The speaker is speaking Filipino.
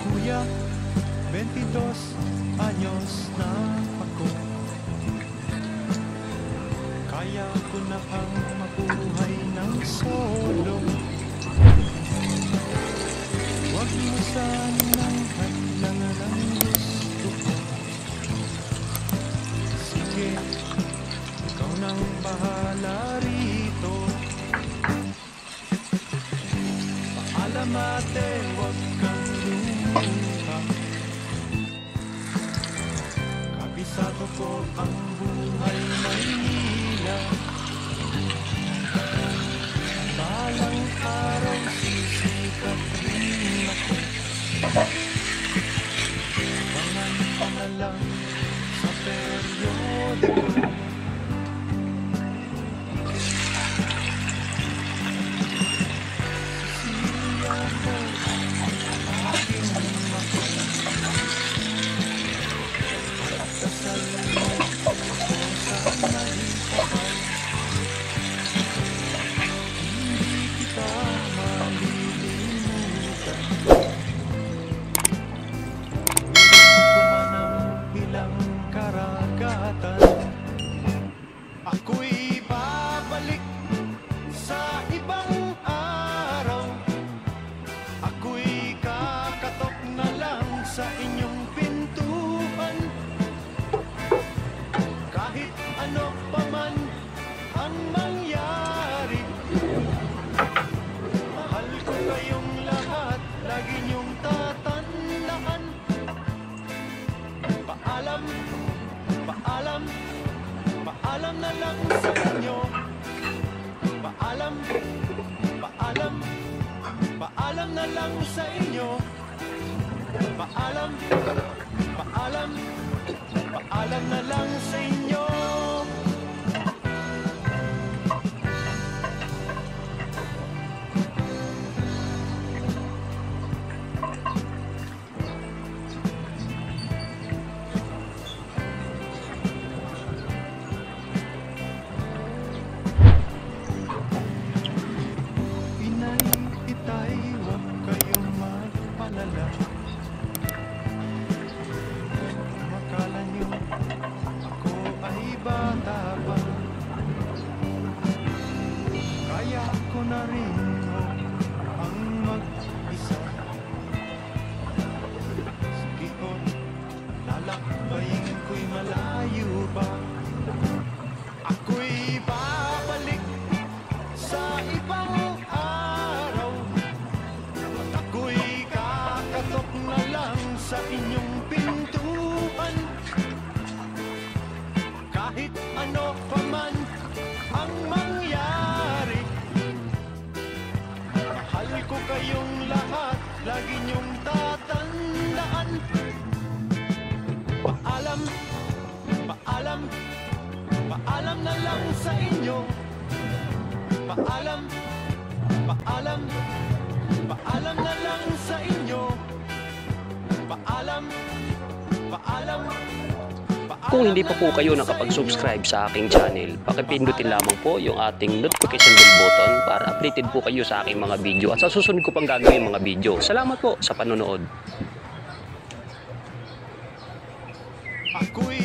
Kuya, 22 anyos na ako. Kaya ko na ang mabuhay ng solo. Huwag mo sanang hadlang ang gusto ko. Sige, ikaw nang bahala rito. Paalam ate, huwag kang lumuha. Kabisado ko ang buhay Maynila. Balang araw sisikat rin ako. Bangan pa na lang sa periodiko. Sisiya mo aking ako. Dasal mo ako sa nalipay. Hindi kita malilimutan. Piling ko man ang ilang karagatan. Ako'y babalik sa ibang araw. Ako'y kakatok na lang sa inyong pintuan. Kahit ano pa man ang mangyari, mahal ko kayong lahat, lagi niyong tatandaan. Paalam, paalam, paalam na lang sa inyo. Paalam, paalam, paalam na lang sa inyo. Paalam, paalam, paalam na lang sa inyo. Inay, itay, huwag kayong magpalala. Akala niyo ako ay bata pa. Kaya ko na rin ang mag-isa. Sige ko, lalakbayin ko'y malayo pa. Ako'y babalik sa ibang araw. At ako'y kakatok na lang sa inyong pintuan. Kahit ano pa man ang mangyari, mahal ko kayong lahat, lagi niyong tatandaan. Paalam, paalam, paalam na lang sa inyo. Paalam, paalam, paalam na lang sa inyo. Paalam, paalam, Kung hindi pa po kayo nakapag-subscribe sa aking channel, pakipindutin lamang po yung ating notification bell button para updated po kayo sa aking mga video at sa susunod ko pang gagawin mga video. Salamat po sa panonood. ako'y